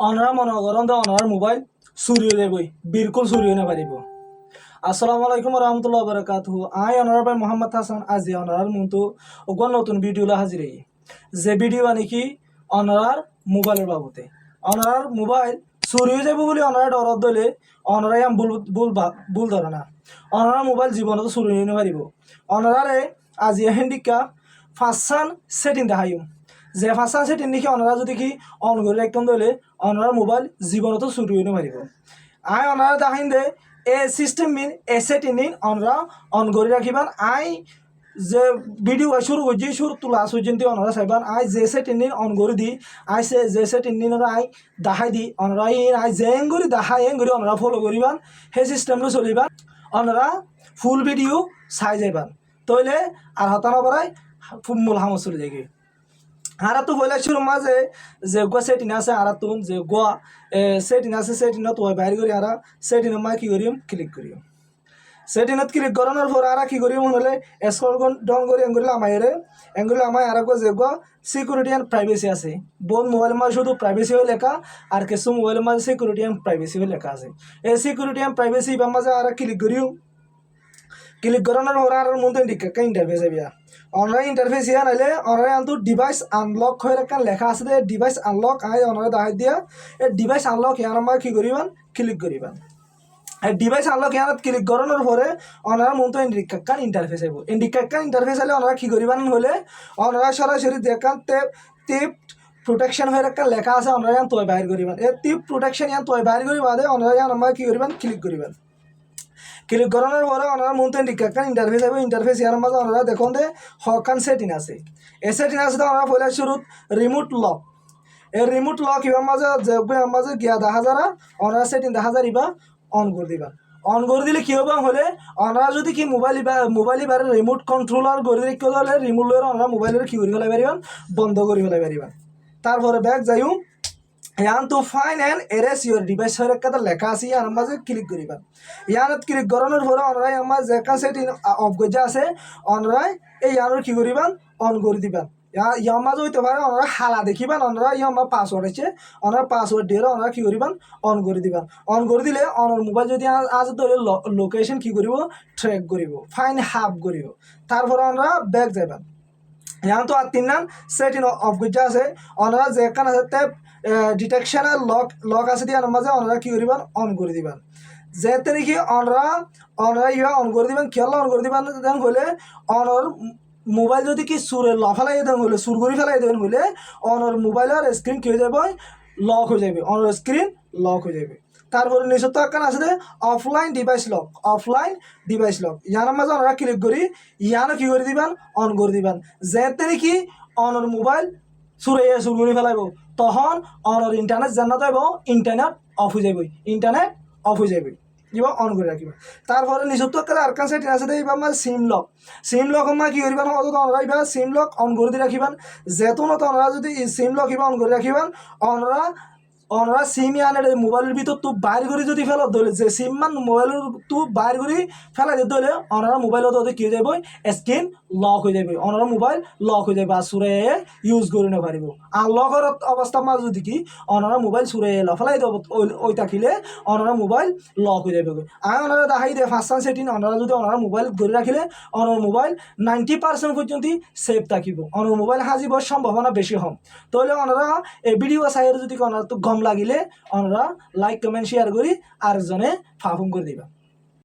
অনারা মনে করেন তো অনার মোবাইল চুরি হয়ে যাবই, বিলকুল চুরি হয়ে নাপারিব। আসসালামু আলাইকুম রহমতুল্লাহ বারাকাতুহু। আই অনার ভাই মোহাম্মদ হাসান আজি অনার মতো ওগন নতুন ভিডিও হাজির হই। যে ভিডিও নাকি অনার মোবাইলের বাবদে। অনার মোবাইল চুরি হয়ে যাব বলে অনার ডরত দলে অনারাই আম ভুল ধরে না। অনার মোবাইল জীবনত চুরি হয়ে নাপারিব। অনারে আজি হেন্ডিকা ফাঁসান সেটিং দেখাইম। যে ফাঁসান সেটিং দেখি অনারা যদি কি অন করে রাখতাম দলে অনার মোবাইল জীবনত চুরি হয়ে নাপারিব। আই অনারা দেখাইন দে এ সিস্টেম মিন এ সেটিং নিন অনরা অন করে রাখিবান। আই যে ভিডিও শুরু করছি শুরু তো লাস্ট পর্যন্ত অনারা চাইবান। আই যে সেটিং নিন অন করে দি আই সে যে সেটিং নিন আই দেখাই দি অনরা আই জেং করে দেখাই এং করে অনরা ফলো করিবান। সেই সিস্টেমটা চলিবান অনরা ফুল ভিডিও চাই যাইবান। তইলে আর হতানা পড়াই মূল হামো চলে যাই। আর তো বলে শুরু মাঝে যে গোয়া সেটিং আছে আর তুন যে গোয়া সেটিং আছে সেটিং তো বাইর করি আর সেটিং মা কি করিম ক্লিক করিম। সেটিংত ক্লিক করানোর পর আর কি করিম হলে স্ক্রল ডাউন করি এঙ্গুলি আমায় আর যে গোয়া সিকিউরিটি অ্যান্ড প্রাইভেসি আছে। বোন মোবাইল মাঝে শুধু প্রাইভেসি হয়ে লেখা আর কিছু মোবাইল মাঝে সিকিউরিটি অ্যান্ড প্রাইভেসি হয়ে লেখা আছে। এই সিকিউরিটি অ্যান্ড প্রাইভেসি বা মাঝে আর ক্লিক করিও। ক্লিক করানোর পর আর মধ্যে ডিকা ইন্টারফেস আইবা। অনলাইন ইন্টারফেস ইয়া নাইলে অনলাইন আনতো ডিভাইস আনলক হয়ে রাখান লেখা আছে যে ডিভাইস আনলক আই অনলাইন দেখাই দিয়া এই ডিভাইস আনলক ইয়ার আমার কি করিবান ক্লিক করিবান। এই ডিভাইস আনলক ইয়ার ক্লিক করানোর পরে অনারা মধ্যে ইন্ডিকাকান ইন্টারফেস আইব। ইন্ডিকাকান ইন্টারফেস আইলে অনারা কি করিবান হলে অনারা সরাসরি দেখান টেপ প্রোটেকশন হয়ে রাখান লেখা আছে অনারা ইয়ান তয় বাইর করিবান। এই টিপ প্রোটেকশন ইয়ান তয় বাইর করি বাদে অনারা ইয়ান আমার কি করিবান ক্লিক করিবান। ক্লিক করানোর পরে ওনারা মধ্যে ডিকাকান ইন্টারফেস হবে। ইন্টারফেস ইয়ার মাঝে ওনারা দেখুন দে হকান সেটিং আছে। এই সেটিং আছে তো ওনারা পয়লা শুরু রিমোট লক। এই রিমোট লক ইবার মাঝে যে মাঝে গিয়া দেখা যারা ওনারা সেটিং দেখা যায় ইবা অন করে দিবা। অন করে দিলে কি হবে হলে ওনারা যদি কি মোবাইল এবারে রিমোট কন্ট্রোলার করে রেখে হলে রিমোট লয়ে ওনারা মোবাইলের কি করে ফেলাই পারিবান বন্ধ করে ফেলাই পারিবান। তারপরে ব্যাক যাইও ইয়ান তো fine and erase your device হয়ে একটা লেখা আছে ইয়ার মাঝে ক্লিক করিবা। ইয়ানত ক্লিক করানোর পরে অনরাই আমার যে সেটিং অফ গজা আছে অনরাই এই ইয়ানোর কি করিবান অন করে দিবান। ইয়ার মাঝে হইতে পারে ওনারা হালা দেখিবান অনরা ইয়া আমার পাসওয়ার্ড আছে ওনার পাসওয়ার্ড দিয়ে ওনারা কি করিবান অন করে দিবান। অন করে দিলে অনর মোবাইল যদি আজ ধরে লোকেশন কি করিব ট্র্যাক করিব ফাইন হাফ করিব। তারপরে ওনারা ব্যাক যাইবান। यहाँ तो तीन नान सेटिंग ऑफ गुजा আছে ওনারা যেখানে আছে ডিটেকশন আর লক আছে দিয়ে মাঝে ওনারা কি করিবান অন করে দিবান। যে তারিখে ওনারা ইয়া অন করে দিবেন খেলা অন করে দিবেন দেন হলে অনর মোবাইল যদি কি সুরে লফালাই দেন হলে সুর করে ফেলাই দেন হলে অনর মোবাইলের স্ক্রিন কি হয়ে যাবে লক হয়ে যাবে অনর স্ক্রিন লক হয়ে যাবে। তারপরে নিশ্চিত একখান আছে অফলাইন ডিভাইস লক ইয়ার মাঝে ওনারা ক্লিক করি ইয়ানো কি করে দিবেন অন করে দিবেন। যেতে নাকি অনর মোবাইল সুরে করে ফেলাইব তখন অনর ইন্টারনেট জানাত হইব ইন্টারনেট অফ হয়ে যাবে এবার অন করে রাখবে। তারপরে নিশ্চিত একটা আরকান সেটিং আছে এবার আমার সিম লক আমার কি করিবেন অত ওনারা এবার সিম লক অন করে দিয়ে রাখিবেন। যেহেতু ওনারা যদি সিম লক এবার অন করে রাখিবেন ওনারা সিম আনে মোবাইলের ভিতর তো বাইর করে যদি ফেলা ধরলে যে সিম মান মোবাইলের তো বাইর করে ফেলা দিতে হলে ওনারা মোবাইল ওদের কি হয়ে যাবে স্ক্রিন লক হয়ে যাবে ওনারা মোবাইল লক হয়ে যাবে আর সুরে ইউজ করে না পারিব। আর লকের অবস্থা মাঝে যদি কি ওনারা মোবাইল সুরে ফেলাই দেব ওই থাকিলে ওনারা মোবাইল লক হয়ে যাবে। আর ওনারা দেখাই দেয় ফার্স্ট সেটিং ওনারা যদি ওনারা মোবাইল ধরে রাখিলে ওনার মোবাইল 90% পর্যন্ত সেফ থাকিব ওনার মোবাইল হাজিবার সম্ভাবনা বেশি হম। তাহলে ওনারা এই ভিডিও সাইড যদি ওনারা তো গম লাগিলে ওনারা লাইক কমেন্ট শেয়ার করি আর জনে ফাফুম করে দিবা।